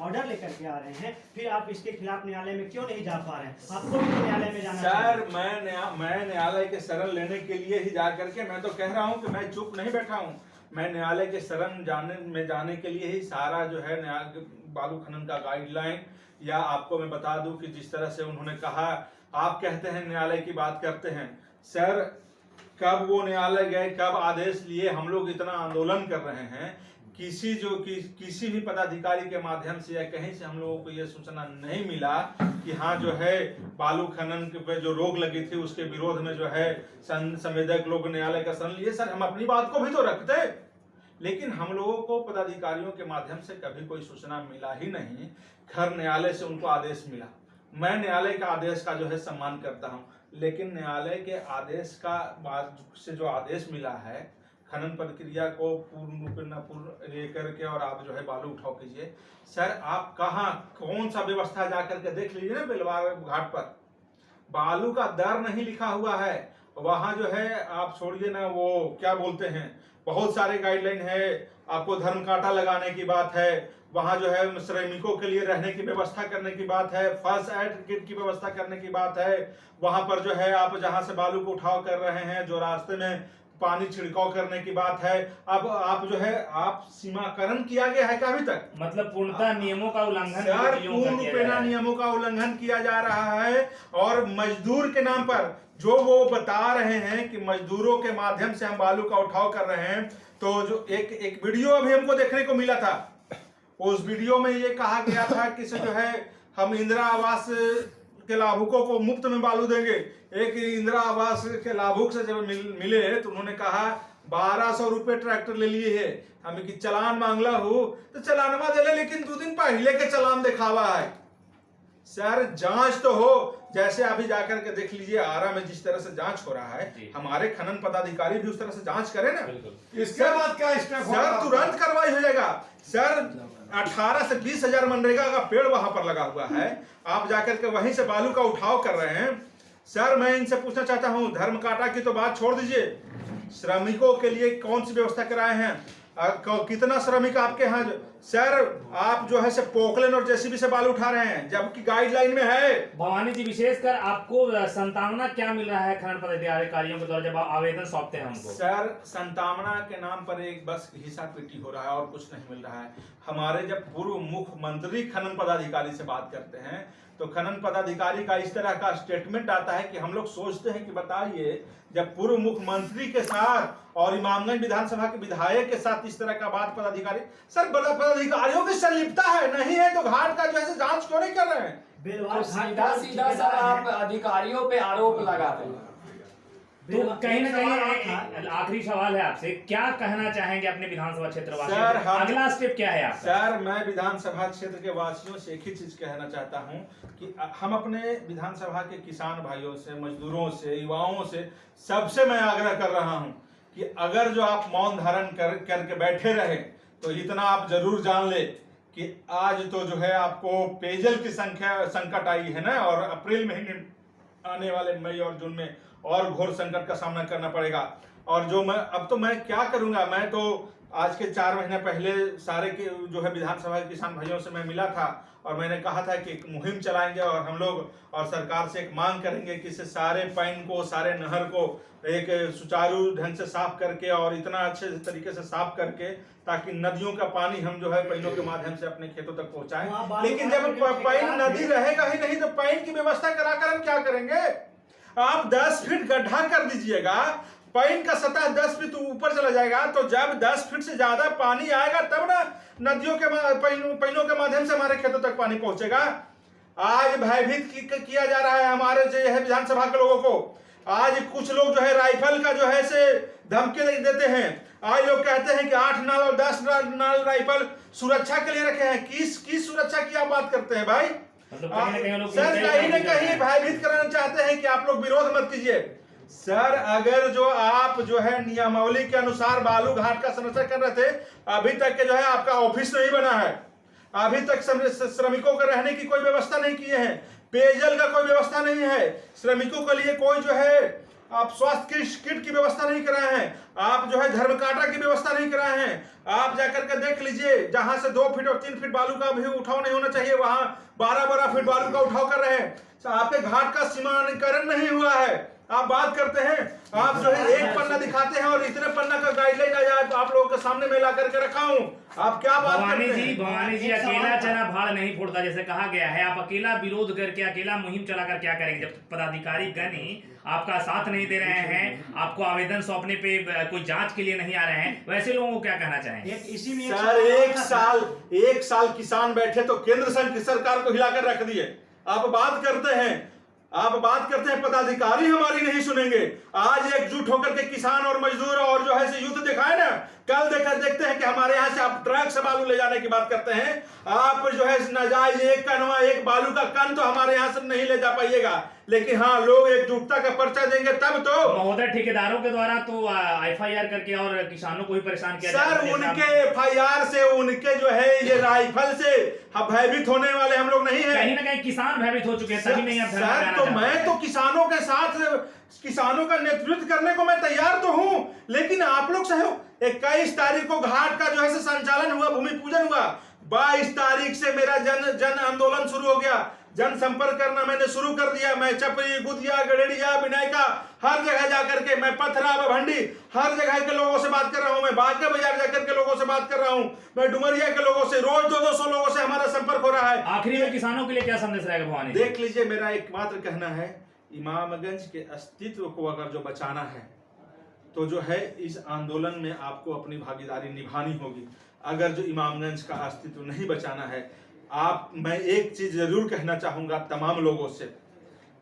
Order लेकर के आ रहे हैं, फिर आप इसके खिलाफ न्यायालय में क्यों नहीं जा पा रहे हैं? आपको भी न्यायालय में जाना सर मैं न्यायालय के शरण लेने के लिए ही जा करके मैं तो कह रहा हूँ कि मैं चुप नहीं बैठा हूँ। मैं न्यायालय के शरण जाने के लिए ही सारा जो है बालू खनन का गाइडलाइन, या आपको मैं बता दूं कि जिस तरह से उन्होंने कहा, आप कहते हैं न्यायालय की बात करते हैं। सर कब वो न्यायालय गए, कब आदेश लिए? हम लोग इतना आंदोलन कर रहे हैं, किसी भी पदाधिकारी के माध्यम से या कहीं से हम लोगों को यह सूचना नहीं मिला कि हाँ जो है बालू खनन पे जो रोक लगी थी उसके विरोध में जो है संवेदक लोग न्यायालय का शरण लिए। सर हम अपनी बात को भी तो रखते, लेकिन हम लोगों को पदाधिकारियों के माध्यम से कभी कोई सूचना मिला ही नहीं। खैर न्यायालय से उनको आदेश मिला, मैं न्यायालय का आदेश का जो है सम्मान करता हूं, लेकिन न्यायालय के आदेश का बाद से जो आदेश मिला है खनन प्रक्रिया को पूर्ण लेकर के और आप जो है बालू उठाव कीजिए। सर आप कहाँ कौन सा व्यवस्था जाकर के देख लीजिए ना, बेलवार घाट पर बालू का दर नहीं लिखा हुआ है। वहां जो है आप छोड़िए ना, वो क्या बोलते हैं, बहुत सारे गाइडलाइन है। आपको धर्म कांटा लगाने की बात है, वहां जो है श्रमिकों के लिए रहने की व्यवस्था करने की बात है, फर्स्ट एड किट की व्यवस्था करने की बात है। वहां पर जो है आप जहां से बालू को उठाव कर रहे हैं, जो रास्ते में पानी छिड़काव करने की बात है। अब आप जो है आप सीमाकरण किया गया है क्या अभी तक? मतलब पूर्णतः नियमों का उल्लंघन, पूर्ण रूपेण नियमों का उल्लंघन किया जा रहा है। और मजदूर के नाम पर जो वो बता रहे हैं कि मजदूरों के माध्यम से हम बालू का उठाव कर रहे हैं, तो जो एक वीडियो अभी हमको देखने को मिला था, उस वीडियो में ये कहा गया था कि जो है हम इंदिरा आवास के लाभुकों को मुफ्त में बालू देंगे। एक इंदिरा आवास के लाभुक से जब मिले तो उन्होंने कहा 1200 रुपए ट्रैक्टर ले लिए है, हमें कि चलान मांगला हो तो चलानवा दे ले, लेकिन 2 दिन पहले के चलान दिखावा है। सर जांच तो हो, जैसे अभी जाकर के देख लीजिए आरा में जिस तरह से जांच हो रहा है, हमारे खनन पदाधिकारी भी उस तरह से जांच करें ना। इसके बाद क्या स्टेप होगा? सर तुरंत कार्रवाई हो जाएगा। सर 18 से 20 हजार मनरेगा का पेड़ वहां पर लगा हुआ है, आप जाकर के वहीं से बालू का उठाव कर रहे हैं। सर मैं इनसे पूछना चाहता हूं, धर्म कांटा की तो बात छोड़ दीजिए, श्रमिकों के लिए कौन सी व्यवस्था कराए हैं? कितना श्रमिक आपके यहाँ? सर आप जो है से पोकलेन और जेसीबी से बालू उठा रहे हैं, जबकि गाइडलाइन में है। भवानी जी विशेषकर आपको संतावना क्या मिल रहा है खनन पदाधिकारियों के द्वारा जब आप आवेदन सौंपते हैं हमको? सर संतावना के नाम पर एक बस हिस्सा पीटी हो रहा है और कुछ नहीं मिल रहा है। हमारे जब पूर्व मुख्यमंत्री खनन पदाधिकारी से बात करते हैं तो खनन पदाधिकारी का इस तरह का स्टेटमेंट आता है कि हम लोग सोचते हैं कि बताइए, जब पूर्व मुख्यमंत्री के साथ और इमामगंज विधानसभा के विधायक के साथ इस तरह का बात पदाधिकारी, सर पदाधिकारियों की संलिप्तता है नहीं है तो घाट का जो है जांच क्यों नहीं कर रहे हैं? तो सीधा सर आप अधिकारियों पे आरोप लगा रहे हैं। तो कहीं ना कहीं आखिरी सवाल है आपसे, क्या कहना चाहेंगे अपने विधानसभा क्षेत्र वासियों को? अगला स्टेप क्या है आपका? सर मैं विधानसभा क्षेत्र के वासियों से एक ही चीज कहना चाहता हूं कि हम अपने विधानसभा के किसान भाइयों से, मजदूरों से, युवाओं से, सबसे मैं आग्रह कर रहा हूं कि अगर जो आप मौन धारण करके बैठे रहे तो इतना आप जरूर जान ले कि आज तो जो है आपको पेयजल की संकट आई है ना, और अप्रैल महीने आने वाले मई और जून में और घोर संकट का सामना करना पड़ेगा। और जो मैं अब तो मैं क्या करूंगा, मैं तो आज के 4 महीने पहले सारे के जो है विधानसभा के किसान भाइयों से मैं मिला था और मैंने कहा था कि एक मुहिम चलाएंगे और हम लोग और सरकार से एक मांग करेंगे कि इसे सारे पानी को, सारे नहर को एक सुचारू ढंग से साफ करके और इतना अच्छे तरीके से साफ करके ताकि नदियों का पानी हम जो है पाइनों के माध्यम से अपने खेतों तक पहुंचाएं। लेकिन जब पाइन नदी रहेगा ही नहीं तो पाइन की व्यवस्था कराकर हम क्या करेंगे? आप 10 फीट गड्ढा कर दीजिएगा, पाइन का सतह 10 फीट ऊपर चला जाएगा, तो जब 10 फीट से ज्यादा पानी आएगा तब ना नदियों के पाइनों के माध्यम से हमारे खेतों तक पानी पहुंचेगा। आज भयभीत किया जा रहा है हमारे जो है विधानसभा के लोगों को। आज कुछ लोग जो है राइफल का जो है से धमकी देते हैं। आज लोग कहते हैं कि 8 नाल और 10 नाल राइफल सुरक्षा के लिए रखे हैं। किस सुरक्षा की आप बात करते हैं भाई? मतलब सर कहीं ना कहीं भयभीत कराना चाहते हैं कि आप लोग विरोध मत कीजिए। सर अगर जो आप जो है नियमावली के अनुसार बालू घाट का संरक्षण कर रहे थे, अभी तक के जो है आपका ऑफिस नहीं बना है, अभी तक श्रमिकों के रहने की कोई व्यवस्था नहीं किए हैं, पेयजल का कोई व्यवस्था नहीं है, श्रमिकों के लिए कोई जो है आप स्वास्थ्य की किट की व्यवस्था नहीं कराए हैं, आप जो है धर्म कांटा की व्यवस्था नहीं कराए हैं। आप जाकर के देख लीजिए, जहां से 2 फीट और 3 फीट बालू का भी उठाव नहीं होना चाहिए, वहां 12-12 फीट बालू का उठाव कर रहे हैं। आपके घाट का सीमांकन नहीं हुआ है। आप बात करते हैं, आप जो है एक पन्ना दिखाते हैं और इतने पन्ना का गाइडलाइन आप लोगों के सामने में ला करके रखा हूं। आप क्या बात करते हैं? भवानी जी अकेला चना भाड़ नहीं फोड़ता, जैसे कहा गया है। आप अकेला विरोध करके, अकेला मुहिम चलाकर क्या करेंगे जब पदाधिकारी गण ही आपका साथ नहीं दे रहे हैं, आपको आवेदन सौंपने पे कोई जांच के लिए नहीं आ रहे हैं? वैसे लोगों को क्या कहना चाहेंगे? इसी में सर एक साल किसान बैठे तो केंद्र सरकार को हिलाकर रख दिए। आप बात करते हैं पदाधिकारी हमारी नहीं सुनेंगे। आज एकजुट होकर के किसान और मजदूर और जो है युद्ध दिखाए ना, कल देखते हैं कि हमारे यहाँ से आप ट्रक से बालू ले जाने की बात करते हैं। आप जो है नाजायज एक बालू का कण तो हमारे यहाँ से नहीं ले जा पाइएगा, लेकिन हाँ लोग एकजुटता का पर्चा देंगे तब तो। महोदय, ठेकेदारों के द्वारा तो FIR करके और किसानों को ही परेशान किया सर, उनके FIR से उनके जो है ये राइफल से भयभीत होने वाले हम लोग नहीं है। कहीं ना कहीं किसान भयभीत हो चुके हैं, तभी नहीं अब सर, तो मैं तो किसानों के साथ किसानों का नेतृत्व करने को मैं तैयार तो हूं, लेकिन आप लोग सहयोग। 21 तारीख को घाट का जो है संचालन हुआ, भूमि पूजन हुआ। 22 तारीख से मेरा जन आंदोलन शुरू हो गया। जन संपर्क करना मैंने शुरू कर दिया। मैं चपरी, गुदिया, गड़ेड़िया, विनायका हर जगह जाकर के, मैं पथरा, भंडी हर जगह के लोगों से बात कर रहा हूं। मैं बांका बाजार जाकर के लोगों से बात कर रहा हूं। मैं डुमरिया के लोगों से रोज 200 लोगों से हमारा संपर्क हो रहा है। आखिरी में किसानों के लिए क्या संदेश रहेगा भवानी? देख लीजिए, मेरा एकमात्र कहना है, इमामगंज के अस्तित्व को अगर जो बचाना है तो जो है इस आंदोलन में आपको अपनी भागीदारी निभानी होगी। अगर जो इमामगंज का अस्तित्व नहीं बचाना है, मैं एक चीज जरूर कहना चाहूंगा तमाम लोगों से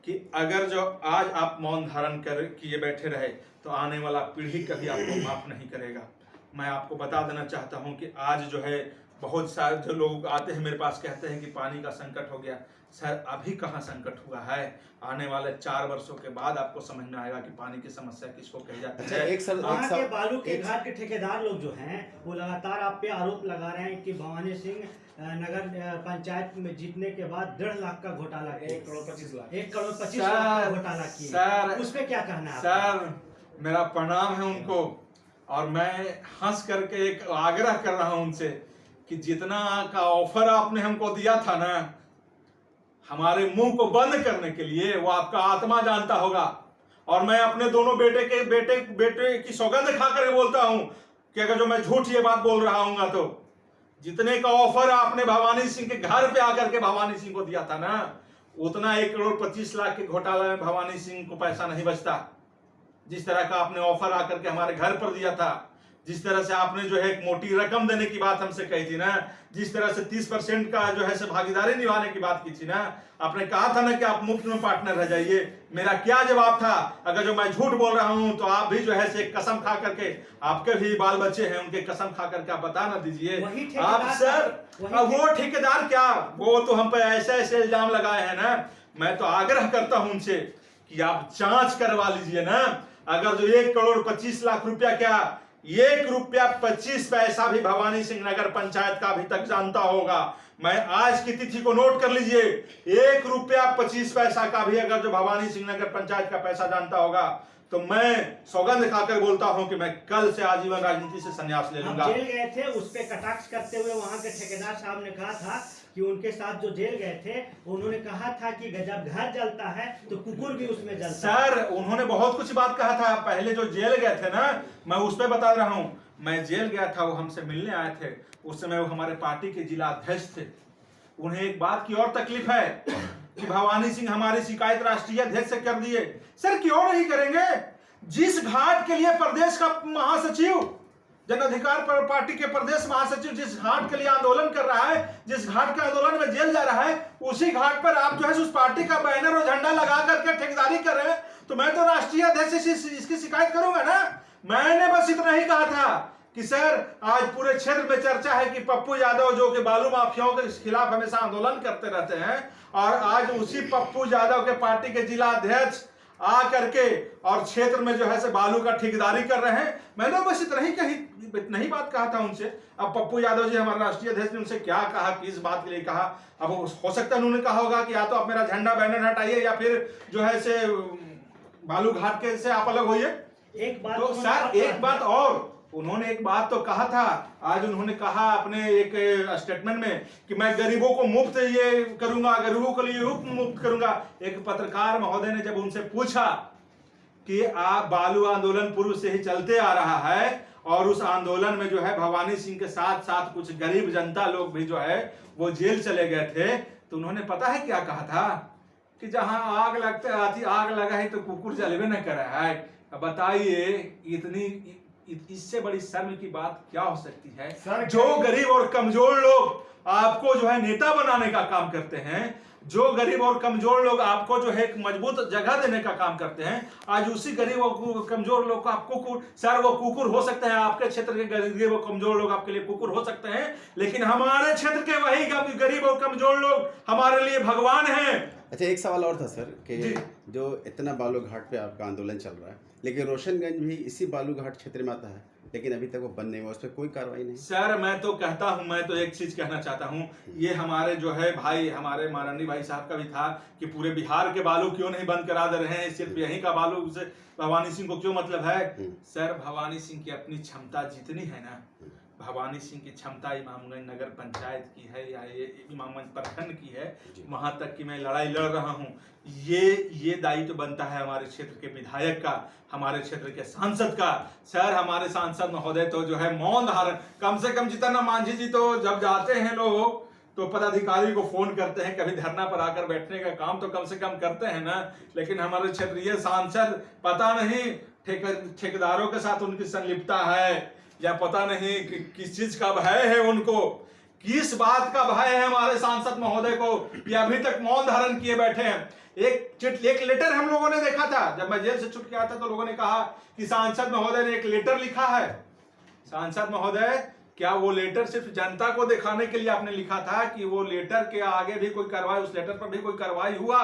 कि अगर जो आज आप मौन धारण कर किए बैठे रहे तो आने वाला पीढ़ी कभी आपको माफ नहीं करेगा। मैं आपको बता देना चाहता हूं कि आज जो है बहुत सारे जो लोग आते हैं मेरे पास, कहते हैं कि पानी का संकट हो गया। सर, अभी कहाँ संकट हुआ है? आने वाले 4 वर्षों के बाद आपको समझ में आएगा कि पानी की समस्या किसको कही जाती है। वहाँ के बालू के घाट के ठेकेदार लोग जो हैं वो लगातार आप पे आरोप लगा रहे हैं कि भवानी सिंह नगर पंचायत में जीतने के बाद 1.5 लाख का घोटाला किया, 1 करोड़ 25 लाख का घोटाला किया। उस पे क्या कहना है? सर, मेरा प्रणाम है उनको, और मैं हंस करके एक आग्रह कर रहा हूं उनसे कि जितना का ऑफर आपने हमको दिया था ना हमारे मुंह को बंद करने के लिए, वो आपका आत्मा जानता होगा। और मैं अपने दोनों बेटे की सौगंध खा कर बोलता हूं कि अगर जो मैं झूठ ये बात बोल रहा हूं तो जितने का ऑफर आपने भवानी सिंह के घर पे आकर के भवानी सिंह को दिया था ना, उतना 1 करोड़ 25 लाख के घोटाला में भवानी सिंह को पैसा नहीं बचता। जिस तरह का आपने ऑफर आकर के हमारे घर पर दिया था, जिस तरह से आपने जो है एक मोटी रकम देने की बात हमसे कही थी ना, जिस तरह से 30% का जो है से भागीदारी निभाने की बात की थी ना, आपने कहा था ना कि आप मुफ्त में पार्टनर रह जाइए। मेरा क्या जवाब था? अगर जो मैं झूठ बोल रहा हूं तो आप भी जो है से कसम खा करके, आपके भी बाल बच्चे हैं, उनके कसम खा करके आप बता ना दीजिए। आप सर, वो ठेकेदार क्या, वो तो हम पे ऐसे इल्जाम लगाए हैं ना। मैं तो आग्रह करता हूं उनसे कि आप जांच करवा लीजिए ना। अगर जो 1 करोड़ 25 लाख रुपया, क्या 1 रुपया 25 पैसा भी भवानी सिंह नगर पंचायत का अभी तक जानता होगा? मैं आज की तिथि को नोट कर लीजिए, 1 रुपया 25 पैसा का भी अगर जो भवानी सिंह नगर पंचायत का पैसा जानता होगा तो मैं सौगंध खाकर बोलता हूं कि मैं कल से आजीवन राजनीति से संन्यास ले लूंगा। जेल गए थे, उस पे कटाक्ष करते हुए वहां के ठेकेदार साहब ने कहा था कि उनके साथ जो जेल गए थे उन्होंने कहा था कि जब घर जलता है तो कुकुर भी उसमें जलता है। सर, उन्होंने बहुत कुछ बात कहा था। पहले जो जेल गए थे ना, मैं उस पर बता रहा हूं। मैं जेल गया था, वो हमसे मिलने आए थे। उस समय वो हमारे पार्टी के जिला अध्यक्ष थे। उन्हें एक बात की और तकलीफ है कि भवानी सिंह हमारी शिकायत राष्ट्रीय अध्यक्ष से कर दिए। सर, क्यों नहीं करेंगे? जिस घाट के लिए प्रदेश का महासचिव, जन अधिकार पार्टी के प्रदेश महासचिव जिस घाट के लिए आंदोलन कर रहा है, जिस घाट के आंदोलन में जेल जा रहा है, उसी घाट पर आप जो है उस पार्टी का बैनर और झंडा लगा करके ठेकेदारी कर रहे हैं, तो मैं तो राष्ट्रीय अध्यक्ष से इसकी शिकायत करूंगा ना। मैंने बस इतना ही कहा था कि सर, आज पूरे क्षेत्र में चर्चा है कि पप्पू यादव जो कि बालू माफियाओं के खिलाफ हमेशा आंदोलन करते रहते हैं, और आज उसी पप्पू यादव के पार्टी के जिला अध्यक्ष आ करके और क्षेत्र में जो है से बालू का ठेकेदारी कर रहे हैं। मैंने बस इतना ही बात कहा था उनसे। अब पप्पू यादव जी हमारे राष्ट्रीय अध्यक्ष ने उनसे क्या कहा, किस बात के लिए कहा, अब हो सकता है उन्होंने कहा होगा कि या तो आप मेरा झंडा बैनर हटाइए या फिर जो है से बालू घाट के से आप अलग होइए। एक बात तो उन्होंने सर और एक कहा बात और, उन्होंने एक बात तो कहा था, आज उन्होंने कहा अपने एक स्टेटमेंट में कि मैं गरीबों को मुफ्त ये करूंगा, गरीबों के लिए मुफ्त करूंगा। एक पत्रकार महोदय ने जब उनसे पूछा कि आप बालू आंदोलन पूर्व से ही चलते आ रहा है और उस आंदोलन में जो है भवानी सिंह के साथ साथ कुछ गरीब जनता लोग भी जो है वो जेल चले गए थे, तो उन्होंने पता है क्या कहा था कि जहां आग लगते आती आग लगा है तो कुकुर जलवे न कर रहा है। अब बताइए इतनी इससे बड़ी शर्म की बात क्या हो सकती है? सर, जो गरीब और कमजोर लोग आपको जो है नेता बनाने का काम करते हैं, जो गरीब और कमजोर लोग आपको जो है एक मजबूत जगह देने का काम करते हैं, आज उसी गरीब और कमजोर लोग को आप कुकुर, सर वो कुकुर हो सकते हैं, आपके क्षेत्र के गरीब और कमजोर लोग आपके लिए कुकुर हो सकते हैं, लेकिन हमारे क्षेत्र के वही गरीब और कमजोर लोग हमारे लिए भगवान हैं। अच्छा, एक सवाल और था सर कि जो इतना बालू घाट पे आपका आंदोलन चल रहा है, लेकिन रोशनगंज भी इसी बालू घाट क्षेत्र में आता है, लेकिन अभी तक वो बंद नहीं हुआ, उस पर कोई कार्रवाई नहीं। सर मैं तो कहता हूं, मैं तो एक चीज कहना चाहता हूं, ये हमारे जो है भाई, हमारे माननीय भाई साहब का भी था कि पूरे बिहार के बालू क्यों नहीं बंद करा दे रहे हैं, सिर्फ यहीं का बालू से भवानी सिंह को क्यों मतलब है? सर भवानी सिंह की अपनी क्षमता जितनी है ना, भवानी सिंह की क्षमता इमामगंज नगर पंचायत की है या ये इमामगंज प्रखंड की है, वहां तक की मैं लड़ाई लड़ रहा हूं। ये दायित्व बनता है हमारे क्षेत्र के विधायक का, हमारे क्षेत्र के सांसद का। सर हमारे सांसद महोदय तो जो है मौन धारण, कम से कम जितना मांझी जी तो जब जाते हैं लोग तो पदाधिकारी को फोन करते हैं, कभी धरना पर आकर बैठने का काम तो कम से कम करते हैं ना, लेकिन हमारे क्षेत्रीय सांसद पता नहीं ठेकेदारों के साथ उनकी संलिप्तता है या पता नहीं कि किस चीज का भय है उनको, किस बात का भय है हमारे सांसद महोदय को, ये अभी तक मौन धारण किए बैठे हैं। एक लेटर हम लोगों ने देखा था जब मैं जेल से छूट के आया था, तो लोगों ने कहा कि सांसद महोदय ने एक लेटर लिखा है। सांसद महोदय, क्या वो लेटर सिर्फ जनता को दिखाने के लिए आपने लिखा था कि वो लेटर के आगे भी कोई कार्रवाई, उस लेटर पर भी कोई कार्रवाई हुआ?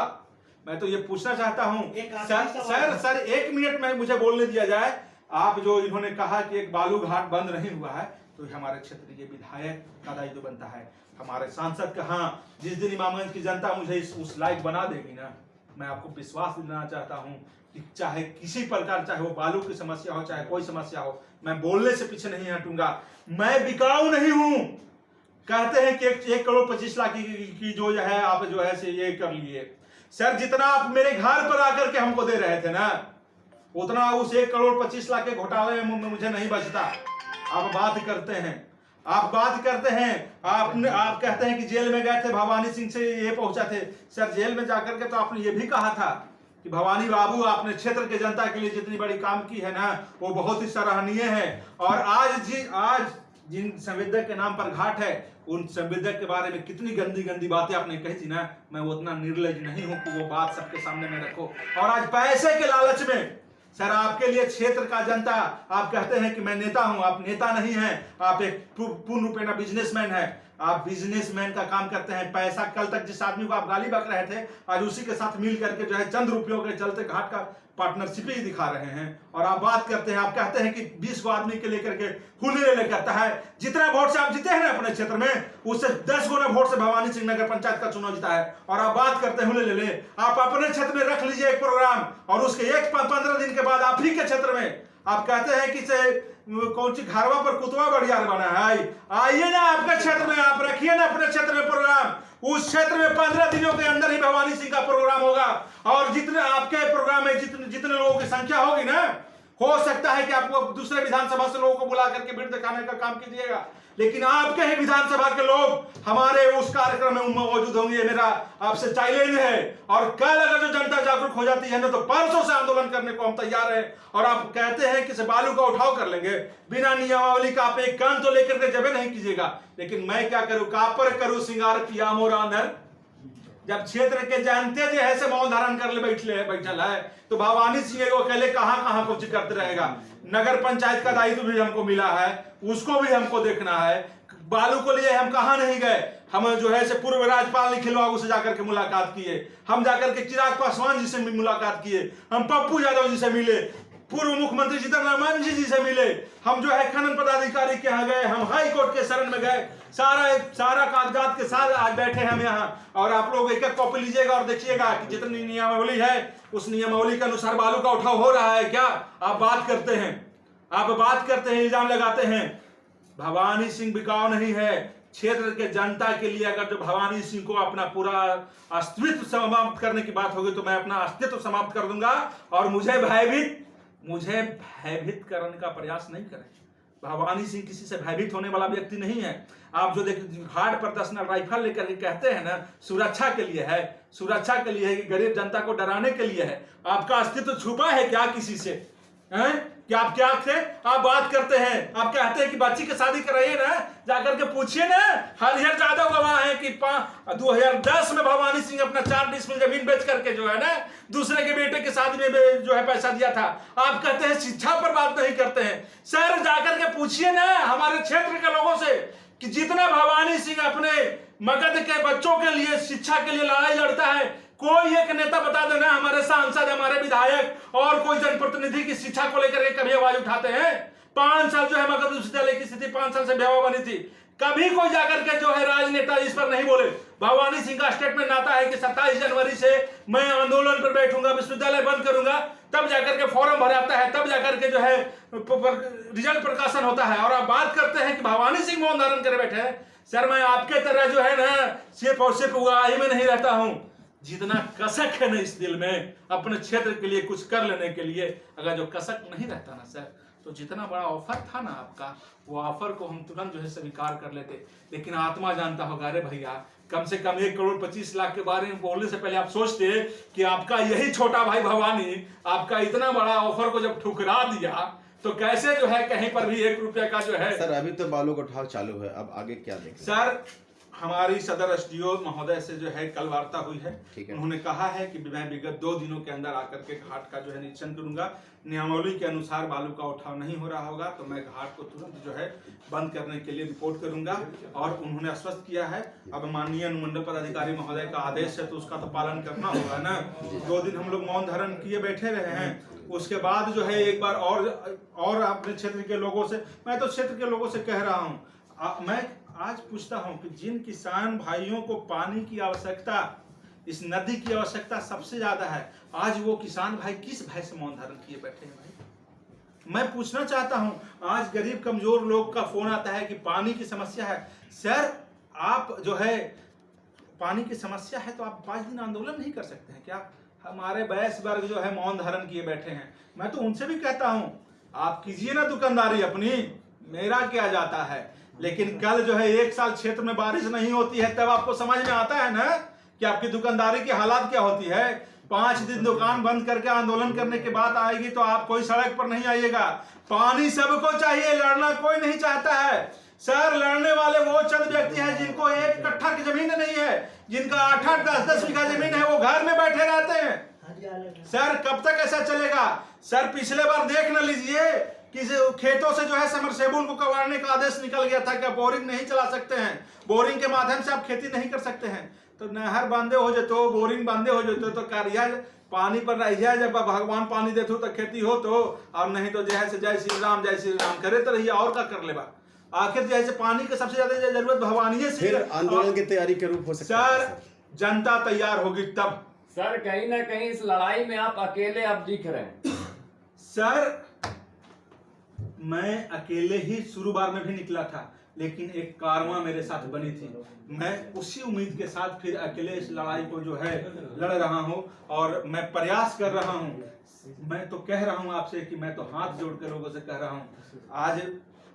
मैं तो ये पूछना चाहता हूँ। सर 1 मिनट में मुझे बोलने दिया जाए। आप जो इन्होंने कहा कि एक बालू घाट बंद नहीं हुआ है, तो हमारे क्षेत्र के विधायक का दायित्व बनता है, हमारे सांसद का। हाँ, जिस दिन इमामगंज की जनता मुझे उस लायक बना देगी ना, मैं आपको विश्वास दिलाना चाहता हूँ कि चाहे किसी प्रकार, चाहे वो बालू की समस्या हो, चाहे कोई समस्या हो, मैं बोलने से पीछे नहीं हटूंगा। मैं बिकाऊ नहीं हूं। कहते हैं कि 1 करोड़ 25 लाख की जो है आप जो है से ये कर लिए। सर जितना आप मेरे घर पर आकर के हमको दे रहे थे ना, उतना उस 1 करोड़ 25 लाख के घोटाले में मुझे नहीं बचता। आप बात करते हैं, आप कहते हैं कि जेल में गए थे, भवानी सिंह से ये पहुंचा थे। सर जेल में जाकर के तो आपने ये भी कहा था कि भवानी बाबू आपने क्षेत्र के जनता के लिए जितनी बड़ी काम की है ना, वो बहुत ही सराहनीय है। और आज जिन संविधायक के नाम पर घाट है, उन संविधायक के बारे में कितनी गंदी गंदी बातें आपने कही थी ना, मैं उतना निर्लज नहीं हूं कि वो बात सबके सामने में रखो। और आज पैसे के लालच में सर आपके लिए क्षेत्र का जनता, आप कहते हैं कि मैं नेता हूं, आप नेता नहीं हैं, आप एक पूर्ण रूपेण बिजनेसमैन है। आप बिजनेसमैन का काम करते हैं। पैसा, कल तक जिस आदमी को आप गाली बक रहे थे, आज उसी के साथ मिल करके जो है चंद रुपयों के चलते घाट का पार्टनरशिप ही दिखा रहे हैं। और आप बात करते हैं, आप कहते हैं कि 20 को आदमी के लेकर के हुले ले करता है। जितना वोट से आप जीते हैं ना अपने क्षेत्र में, उससे 10 गुना वोट से भवानी सिंह नगर पंचायत का चुनाव जीता है। और आप बात करते हैं हुले ले। आप अपने क्षेत्र में रख लीजिए एक प्रोग्राम, और उसके 15 दिन के बाद आप ही के क्षेत्र में आप कहते हैं कि कौन सी घरवा पर कुतवा बढ़ियार बना है। आइए ना आपके क्षेत्र में, आप रखिए ना अपने क्षेत्र में प्रोग्राम। उस क्षेत्र में 15 दिनों के अंदर ही भवानी सिंह का प्रोग्राम होगा। और जितने आपके प्रोग्राम में जितने लोगों की संख्या होगी ना, हो सकता है कि आपको दूसरे विधानसभा से लोगों को बुला करके भीड़ दिखाने का काम कीजिएगा, लेकिन आपके ही विधानसभा के लोग हमारे उस कार्यक्रम में मौजूद होंगे। ये मेरा आपसे चैलेंज है। और कल अगर जो जनता जागरूक हो जाती है ना, तो परसों से आंदोलन करने को हम तैयार हैं। और आप कहते हैं कि बालू का उठाव कर लेंगे बिना नियमावली का, आप एक कान तो लेकर के जबे नहीं कीजिएगा। लेकिन मैं क्या करूं, कापर करूं सिंगार पिया मोरा नर। जब क्षेत्र के जानते जो है से मौन धारण कर ले बैठल है, तो भवानी सिंह को अकेले कहां कुछ करते रहेगा। नगर पंचायत का दायित्व भी हमको मिला है, उसको भी हमको देखना है। बालू को लिए हम कहां नहीं गए, हम जो है से पूर्व राज्यपाल निखिल बाबू से जाकर के मुलाकात किए, हम जाकर के चिराग पासवान जी से मुलाकात किए, हम पप्पू यादव जी से मिले, पूर्व मुख्यमंत्री जीतन राम मांझी जी से मिले, हम जो है खनन पदाधिकारी के यहाँ गए, हम हाई कोर्ट के शरण में गए। सारा कागजात के साथ आज बैठे हैं हम यहाँ, और आप लोग एक एक कॉपी लीजिएगा और देखिएगा कि जितनी नियमावली है उस नियमावली के अनुसार बालू का उठाव हो रहा है क्या। आप बात करते हैं, इल्जाम लगाते हैं। भवानी सिंह बिकाऊ नहीं है। क्षेत्र के जनता के लिए अगर जो भवानी सिंह को अपना पूरा अस्तित्व समाप्त करने की बात होगी तो मैं अपना अस्तित्व समाप्त कर दूंगा, और मुझे भयभीत करने का प्रयास नहीं करें। भवानी सिंह किसी से भयभीत होने वाला व्यक्ति नहीं है। आप जो देखिए घाट पर 10 राइफल लेकर के कहते हैं ना, सुरक्षा के लिए है, सुरक्षा के लिए है, कि गरीब जनता को डराने के लिए है। आपका अस्तित्व छुपा है क्या किसी से? हैं कि आप क्या थे? आप बात करते हैं, आप कहते हैं कि बच्ची की शादी कराइए ना, जाकर के पूछिए ना। हरिहर यादव गवाह है कि 2010 में भवानी सिंह अपना 4 डिसमिल जमीन बेच करके जो है ना दूसरे के बेटे की शादी में जो है पैसा दिया था। आप कहते हैं शिक्षा पर बात नहीं करते हैं। सर जाकर के पूछिए ना हमारे क्षेत्र के लोगों से कि जितना भवानी सिंह अपने मगध के बच्चों के लिए शिक्षा के लिए लड़ाई लड़ता है, कोई एक नेता बता देना, हमारे सांसद, हमारे विधायक और कोई जनप्रतिनिधि की शिक्षा को लेकर कभी आवाज उठाते हैं? 5 साल जो है मगध विश्वविद्यालय की स्थिति 5 साल से बेवा बनी थी, कभी कोई जाकर के जो है राजनेता इस पर नहीं बोले। भवानी सिंह का स्टेटमेंट आता है कि 27 जनवरी से मैं आंदोलन पर बैठूंगा, विश्वविद्यालय बंद करूंगा, तब जाकर के फॉर्म भराता है, तब जाकर के जो है रिजल्ट प्रकाशन होता है। और आप बात करते हैं कि भवानी सिंह मौन धारण करे बैठे हैं। सर मैं आपके तरह जो है ना सिर्फ और सिर्फ उगाही में नहीं रहता हूं। जितना कसक है ना इस दिल में अपने क्षेत्र के लिए कुछ कर लेने के लिए, अगर जो कसक नहीं रहता ना सर, तो जितना बड़ा ऑफर था ना आपका, वो ऑफर को हम तुरंत जो है स्वीकार कर लेते। लेकिन आत्मा जानता होगा, अरे भैया कम से कम 1 करोड़ 25 लाख के बारे में बोलने से पहले आप सोचते कि आपका यही छोटा भाई भवानी आपका इतना बड़ा ऑफर को जब ठुकरा दिया तो कैसे जो है कहीं पर भी 1 रुपया का जो है। सर अभी तो बालू का उठाव चालू है, अब आगे क्या देखें? सर हमारी सदर एसडीओ महोदय से जो है कल वार्ता हुई है, उन्होंने कहा है कि मैं विगत 2 दिनों के अंदर आकर के घाट का जो है निरीक्षण करूंगा। नियमावली के अनुसार बालू का उठाव नहीं हो रहा होगा तो मैं घाट को तुरंत जो है बंद करने के लिए रिपोर्ट करूंगा। और उन्होंने आश्वस्त किया है, अब माननीय अनुमंडल पदाधिकारी महोदय का आदेश है तो उसका तो पालन करना होगा ना। 2 दिन हम लोग मौन धारण किए बैठे रहे हैं, उसके बाद जो है एक बार और अपने क्षेत्र के लोगों से, मैं तो क्षेत्र के लोगों से कह रहा हूँ, मैं आज पूछता हूं कि जिन किसान भाइयों को पानी की आवश्यकता, इस नदी की आवश्यकता सबसे ज्यादा है, आज वो किसान भाई किस भय से मौन धारण किए बैठे हैं? भाई मैं पूछना चाहता हूं, आज गरीब कमजोर लोग का फोन आता है कि पानी की समस्या है। सर आप जो है पानी की समस्या है तो आप 5 दिन आंदोलन नहीं कर सकते हैं क्या? हमारे वयस्क वर्ग जो है मौन धारण किए बैठे हैं, मैं तो उनसे भी कहता हूं आप कीजिए ना दुकानदारी अपनी, मेरा क्या जाता है। लेकिन कल जो है 1 साल क्षेत्र में बारिश नहीं होती है तब आपको समझ में आता है ना कि आपकी दुकानदारी की हालात क्या होती है। 5 दिन दुकान बंद करके आंदोलन करने के बाद आएगी तो आप कोई सड़क पर नहीं आइएगा। पानी सबको चाहिए, लड़ना कोई नहीं चाहता है। सर लड़ने वाले वो चंद व्यक्ति हैं जिनको 1 कट्ठा की जमीन नहीं है, जिनका 8-8 10-10 बीघा जमीन है, वो घर में बैठे रहते हैं। सर कब तक ऐसा चलेगा? सर पिछले बार देख न लीजिए कि खेतों से जो है समरसेबुल को कबाड़ने का आदेश निकल गया था कि आप बोरिंग नहीं चला सकते हैं, बोरिंग के माध्यम से आप खेती नहीं कर सकते हैं। तो नहर बांधे हो जाते हो, बोरिंग बांधे हो जाते हो तो कार्य पानी पर रहिए, जब भगवान पानी देते हो तो खेती हो तो, और नहीं तो जैसे जय श्री राम करे तो रहिए, और क्या कर लेगा। आखिर जैसे पानी की सबसे ज्यादा जरूरत भवानी से, फिर आंदोलन की तैयारी के रूप हो सकता है। सर जनता तैयार होगी तब। सर कहीं ना कहीं इस लड़ाई में आप अकेले अब दिख रहे हैं। सर मैं अकेले ही शुरू बार में भी निकला था, लेकिन एक कारवां मेरे साथ बनी थी। मैं उसी उम्मीद के साथ फिर अकेले इस लड़ाई को जो है लड़ रहा हूं और मैं प्रयास कर रहा हूं। मैं तो कह रहा हूं आपसे कि मैं तो हाथ जोड़ के लोगों से कह रहा हूं। आज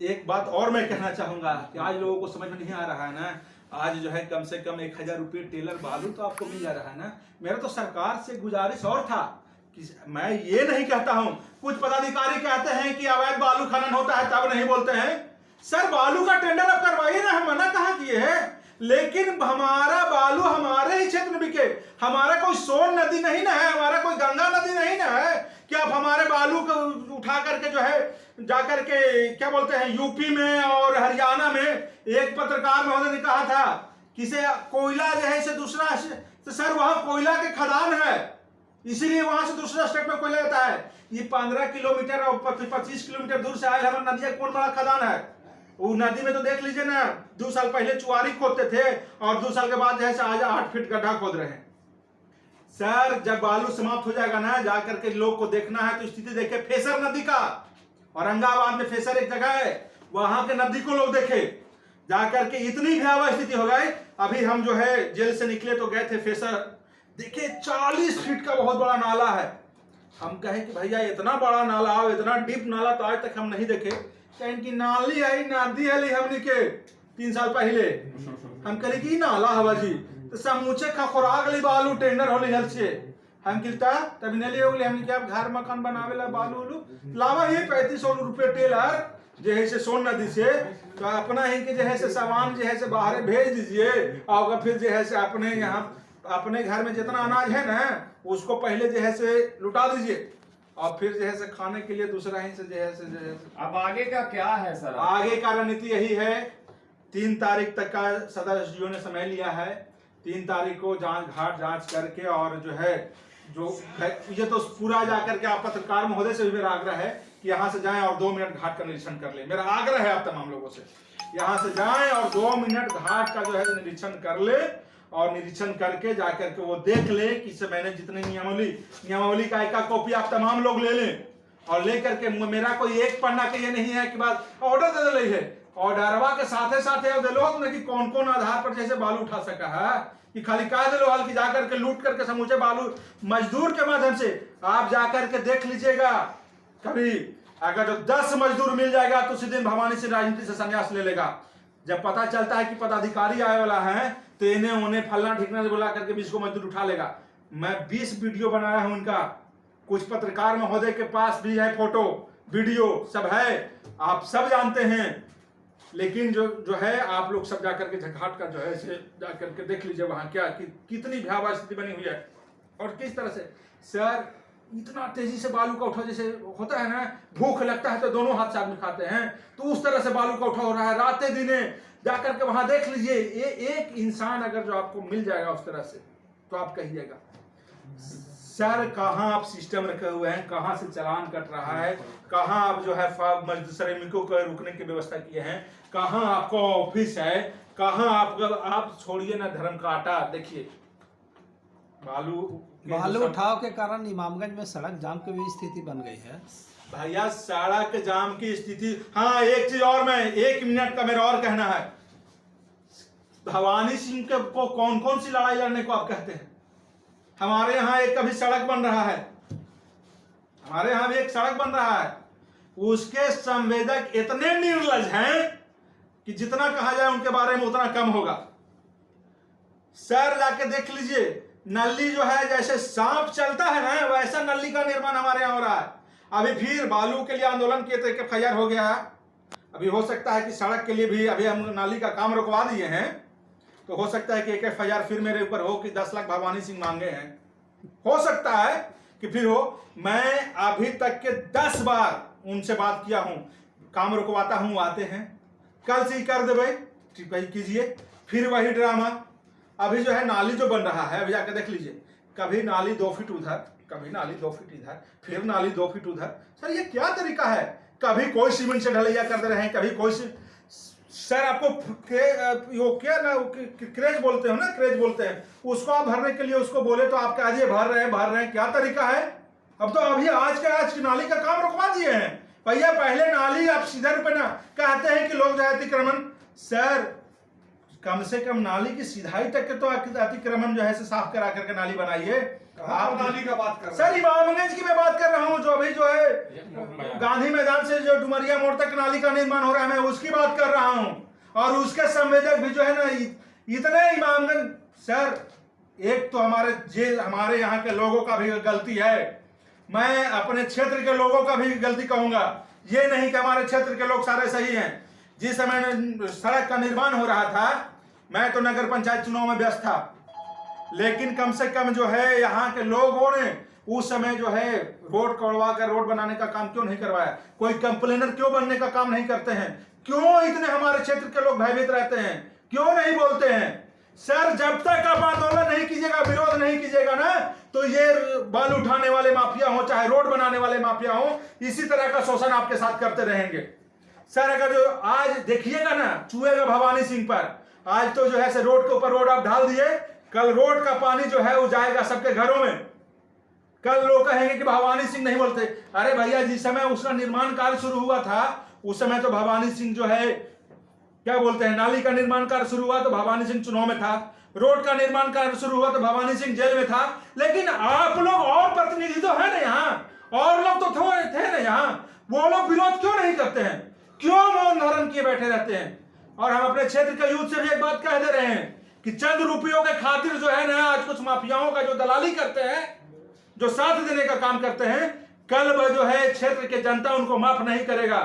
एक बात और मैं कहना चाहूंगा कि आज लोगों को समझ में नहीं आ रहा है ना, आज जो है कम से कम 1000 रुपये टेलर बालू तो आपको मिल जा रहा है ना। मेरा तो सरकार से गुजारिश और था कि मैं ये नहीं कहता हूं, कुछ पदाधिकारी कहते हैं कि अवैध बालू खनन होता है तब नहीं बोलते हैं। सर बालू का टेंडर अब करवाइए ना, हम मना कहाँ किए हैं, लेकिन हमारा बालू हमारे ही क्षेत्र में बिके। हमारा कोई सोन नदी नहीं ना है, हमारा कोई गंगा नदी नहीं ना है कि आप हमारे बालू को उठा करके जो है जाकर के क्या बोलते हैं यूपी में और हरियाणा में। एक पत्रकार महोदय ने कहा था किसे कोयला जो है से दूसरा, तो सर वहां कोयला के खदान है, इसीलिए वहां से दूसरा स्टेट में कोयला आता है। ये 15 किलोमीटर और 25 किलोमीटर दूर से आए हमारे नदिया कौन बड़ा खदान है। वो नदी में तो देख लीजिए ना, 2 साल पहले चुआरी खोदते थे और 2 साल के बाद जैसे आज 8 फीट गड्ढा खोद रहे हैं। सर जब बालू समाप्त हो जाएगा ना, जाकर के लोग को देखना है तो स्थिति देखे फेसर नदी का, औरंगाबाद में फेसर एक जगह है, वहां के नदी को लोग देखे जाकर के, इतनी भयावह स्थिति हो गई। अभी हम जो है जेल से निकले तो गए थे फेसर, देखे 40 फीट का बहुत बड़ा नाला है। हम कहे कि भैया इतना बड़ा नाला हो, इतना डीप नाला तो आज तक हम नहीं देखे। कहें कि नाली है, नदी है हमने के 3 साल पहले। हम कहे कि नाला हवा जी तो समूचे खखोराग ली बालू टेंडर होली हल से हम किलता तब नहीं होली। हमने क्या घर मकान बनावे ला बालू उलू लावा ही 3500 रुपये टेलर जो है से सोन नदी से, तो अपना ही के जो है से सामान जो है से बाहर भेज दीजिए और फिर जो है से अपने यहाँ अपने घर में जितना अनाज है ना उसको पहले जो है से लुटा दीजिए और फिर जो है से खाने के लिए दूसरा ही से जो है से अब आगे का क्या है सर? आगे का रणनीति यही है, 3 तारीख तक का सदस्यों ने समय लिया है। 3 तारीख को जांच करके और जो है ये तो पूरा जाकर के आप पत्रकार महोदय से भी मेरा आग्रह है कि यहाँ से जाएं और 2 मिनट घाट का निरीक्षण कर ले। मेरा आग्रह है आप तमाम लोगों से, यहाँ से जाएं और 2 मिनट घाट का जो है निरीक्षण कर ले और निरीक्षण करके जाकर के वो देख ले कि से मैंने जितने नियमावली का एक कॉपी आप तमाम लोग ले लें और लेकर के मेरा कोई एक पन्ना के ये नहीं है कि बात ऑर्डर दे रही है, ऑर्डरवा के साथे साथे दे लो कि कौन कौन आधार पर जैसे बालू उठा सका है कि खाली कह दे लो हल की जाकर के लूट करके समूचे बालू मजदूर के माध्यम से आप जाकर के देख लीजिएगा। कभी अगर जो 10 मजदूर मिल जाएगा तो उसी दिन भवानी सिंह राजनीति से संन्यास ले लेगा। जब पता चलता है कि पदाधिकारी आए वाला है तो इन्हें उन्हें फलना ठिकना से बुला करके 20 को मजदूर उठा लेगा। मैं 20 वीडियो बनाया हूं उनका, कुछ पत्रकार महोदय के पास भी है, फोटो वीडियो सब है, आप सब जानते हैं। लेकिन जो है आप लोग सब जाकर के झघाट का जो है जाकर के देख लीजिए वहां क्या कितनी भयावह स्थिति बनी हुई है और किस तरह से सर इतना तेजी से बालू का उठाव जैसे होता है ना, भूख लगता है तो दोनों हाथ से आदमी खाते हैं, तो उस तरह से बालू का उठाव हो रहा है। रातें दिने जाकर के वहां देख लीजिए, एक इंसान अगर जो आपको मिल जाएगा उस तरह से तो आप कहिएगा सर कहाँ आप सिस्टम रखे हुए हैं, कहाँ से चालान कट रहा है, कहाँ आप जो है श्रमिकों को रुकने की व्यवस्था किए हैं, कहाँ आपका ऑफिस है, कहाँ आप छोड़िए ना धर्म का आटा। देखिए बालू उठाव के कारण इमामगंज में सड़क जाम की भी स्थिति बन गई है भैया। सड़क जाम की स्थिति, हाँ एक चीज और, मैं 1 मिनट का मेरा और कहना है, भवानी सिंह के को कौन कौन सी लड़ाई लड़ने को आप कहते हैं? हमारे यहाँ एक अभी सड़क बन रहा है, हमारे यहाँ भी एक सड़क बन रहा है, उसके संवेदक इतने निर्लज हैं कि जितना कहा जाए उनके बारे में उतना कम होगा। सर जाके देख लीजिए, नली जो है जैसे सांप चलता है ना वैसा नली का निर्माण हमारे यहाँ हो रहा है। अभी फिर बालू के लिए आंदोलन किए तो एक FIR हो गया है। अभी हो सकता है कि सड़क के लिए भी अभी हम नाली का काम रुकवा दिए हैं, तो हो सकता है कि एक FIR फिर मेरे ऊपर हो कि 10 लाख भवानी सिंह मांगे हैं, हो सकता है कि फिर हो। मैं अभी तक के 10 बार उनसे बात किया हूं, काम रुकवाता हूं, आते हैं, कल से ही कर दे भाई, ठीक है कीजिए, फिर वही ड्रामा। अभी जो है नाली जो बन रहा है, अभी जाकर देख लीजिए, कभी नाली 2 फीट उधर, कभी नाली 2 फीट इधर, फिर नाली 2 फीट उधर। सर ये क्या तरीका है? कभी कोई सीमेंट से ढलैया कर दे रहे हैं, कभी कोई सर आपको क्या ना क्रेज बोलते हो ना, क्रेज बोलते हैं उसको, आप भरने के लिए उसको बोले तो आप कह दिए भर रहे हैं, क्या तरीका है? अब तो अभी आज की नाली का काम रुकवा दिए हैं भैया। पहले नाली आप सीधा रुपए ना कहते हैं कि लोग जो है अतिक्रमण, सर कम से कम नाली की सीधाई तक के तो अतिक्रमण जो है साफ करा करके नाली बनाइए। आप नाली का बात कर सर इमामगंज की मैं बात कर रहा हूँ, जो अभी जो है गांधी मैदान से जो डुमरिया मोड़ तक नाली का निर्माण हो रहा है, मैं उसकी बात कर रहा हूँ। और उसके संवेदक भी जो है ना इतने इमामगंज। सर एक तो हमारे यहाँ के लोगों का भी गलती है, मैं अपने क्षेत्र के लोगों का भी गलती कहूंगा, ये नहीं कि हमारे क्षेत्र के लोग सारे सही हैं। जिस समय सड़क का निर्माण हो रहा था, मैं तो नगर पंचायत चुनाव में व्यस्त था, लेकिन कम से कम जो है यहाँ के लोगों ने उस समय जो है रोड कोड़वा कर रोड बनाने का काम क्यों नहीं करवाया? कोई कंप्लेनर क्यों बनने का काम नहीं करते हैं? क्यों इतने हमारे क्षेत्र के लोग भयभीत रहते हैं? क्यों नहीं बोलते हैं? सर जब तक आप आंदोलन नहीं कीजिएगा, विरोध नहीं कीजिएगा ना, तो ये बालू उठाने वाले माफिया हो, चाहे रोड बनाने वाले माफिया हो, इसी तरह का शोषण आपके साथ करते रहेंगे। सर अगर जो आज देखिएगा ना चुएगा भवानी सिंह पर, आज तो जो है से रोड के ऊपर रोड आप ढाल दिए, कल रोड का पानी जो है वो जाएगा सबके घरों में। कल लोग कहेंगे कि भवानी सिंह नहीं बोलते। अरे भैया जिस समय उसका निर्माण कार्य शुरू हुआ था उस समय तो भवानी सिंह जो है क्या बोलते हैं, नाली का निर्माण कार्य शुरू हुआ तो भवानी सिंह चुनाव में था, रोड का निर्माण कार्य शुरू हुआ तो भवानी सिंह जेल में था। लेकिन आप लोग और प्रतिनिधि तो है ना यहाँ, और लोग तो थे ना यहाँ, वो लोग विरोध क्यों नहीं करते हैं, क्यों मौन धारण किए बैठे रहते हैं? और हम अपने क्षेत्र के यूथ से भी एक बात कह दे रहे हैं कि चंद रुपयों के खातिर जो है ना आज कुछ माफियाओं का जो दलाली करते हैं, जो साथ देने का काम करते हैं, कल वह जो है क्षेत्र के जनता उनको माफ नहीं करेगा,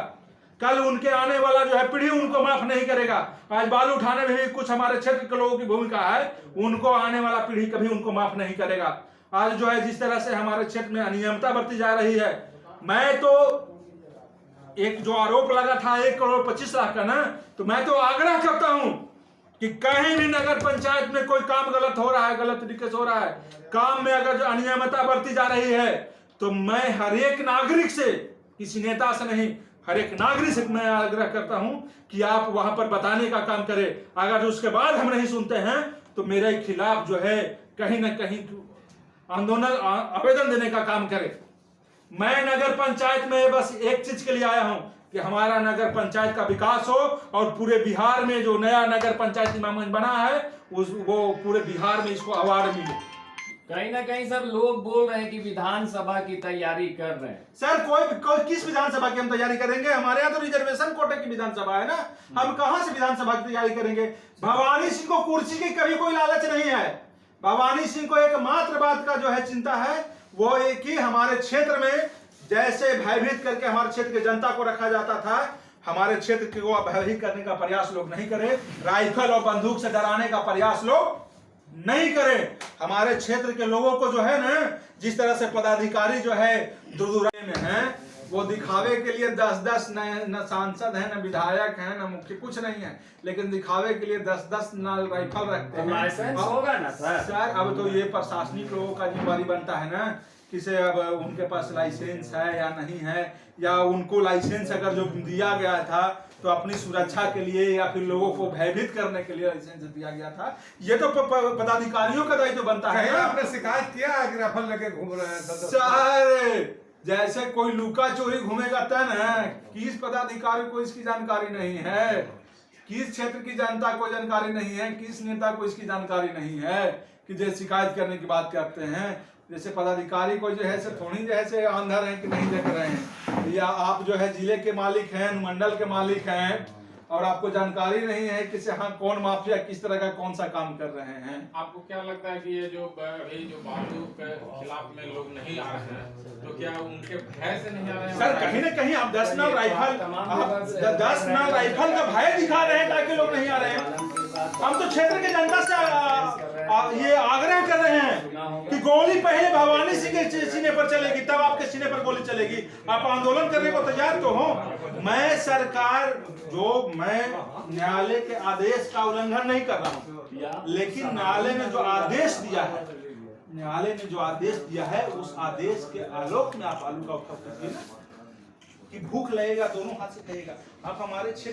कल उनके आने वाला जो है पीढ़ी उनको माफ नहीं करेगा। आज बालू उठाने में भी कुछ हमारे क्षेत्र के लोगों की भूमिका है, उनको आने वाला पीढ़ी कभी उनको माफ नहीं करेगा। आज जो है जिस तरह से हमारे क्षेत्र में अनियमितता बरती जा रही है, मैं तो एक जो आरोप लगा था 1,25,00,000 का ना, तो मैं तो आग्रह करता हूं कि कहीं भी नगर पंचायत में कोई काम गलत हो रहा है, गलत तरीके से हो रहा है, काम में अगर जो अनियमितता बरती जा रही है, तो मैं हर एक नागरिक से, किसी नेता से नहीं, हर एक नागरिक से मैं आग्रह करता हूं कि आप वहां पर बताने का काम करें। अगर उसके बाद हम नहीं सुनते हैं तो मेरे खिलाफ जो है कहीं ना कहीं आंदोलन आवेदन देने का काम करें। मैं नगर पंचायत में बस एक चीज के लिए आया हूं कि हमारा नगर पंचायत का विकास हो और पूरे बिहार में जो नया नगर पंचायत इमामगंज बना है वो पूरे बिहार में इसको अवार्ड मिले। कहीं ना कहीं सर लोग बोल रहे हैं कि विधानसभा की तैयारी कर रहे हैं। सर कोई किस विधानसभा की हम तैयारी करेंगे? हमारे यहाँ तो रिजर्वेशन कोटे की विधानसभा है ना, हम कहां से विधानसभा की तैयारी करेंगे? भवानी सिंह को कुर्सी की कभी कोई लालच नहीं है। भवानी सिंह को एकमात्र बात का जो है चिंता है, वो एक ही हमारे क्षेत्र में जैसे भयभीत करके हमारे क्षेत्र की जनता को रखा जाता था, हमारे क्षेत्र को भयभीत करने का प्रयास लोग नहीं करें, राइफल और बंदूक से डराने का प्रयास लोग नहीं करें। हमारे क्षेत्र के लोगों को जो है ना, जिस तरह से पदाधिकारी जो है दुर्दुराई में है, वो दिखावे के लिए 10-10 न सांसद है, न विधायक है, न मुख्य, कुछ नहीं है, लेकिन दिखावे के लिए 10-10 राइफल रखते हैं। लाइसेंस होगा ना सर अब तो ये प्रशासनिक लोगों का जिम्मेदारी बनता है ना, किसे अब उनके पास लाइसेंस है या नहीं है, या उनको लाइसेंस अगर जो दिया गया था तो अपनी सुरक्षा के लिए या फिर लोगों को भयभीत करने के लिए लाइसेंस दिया गया था। ये तो पदाधिकारियों का दायित्व बनता है। आपने शिकायत किया कि राइफल लेके घूम रहे हैं सर जैसे कोई लुका चोरी घूमेगा तन है, किस पदाधिकारी को इसकी जानकारी नहीं है, किस क्षेत्र की जनता को जानकारी नहीं है, किस नेता को इसकी जानकारी नहीं है कि जो शिकायत करने की बात करते हैं। जैसे पदाधिकारी को जो है से थोड़ी जो है से अंधर है कि नहीं देख रहे हैं, या आप जो है जिले के मालिक हैं, मंडल के मालिक हैं, और आपको जानकारी नहीं है कि हाँ कौन माफिया किस तरह का कौन सा काम कर रहे हैं। आपको क्या लगता है कि ये जो अभी जो बालू के खिलाफ में लोग नहीं आ रहे हैं, तो क्या उनके भय से नहीं आ रहे हैं? सर कहीं ना कहीं आप 10 नौ राइफल का भय दिखा रहे हैं ताकि लोग नहीं आ रहे हैं। हम तो क्षेत्र के जनता से ये आग्रह कर रहे हैं कि गोली पहले भवानी सिंह के सीने पर चलेगी, तब आपके सीने पर गोली चलेगी। आप आंदोलन करने को तैयार तो हो। मैं सरकार मैं न्यायालय के आदेश का उल्लंघन नहीं कर रहा हूँ, लेकिन न्यायालय ने जो आदेश दिया है, न्यायालय ने जो आदेश दिया है उस आदेश के आलोक में आप आलू का उत्तर कीजिए ना, कि भूख लगेगा दोनों हाथ से कहेगा। आप हमारे क्षेत्र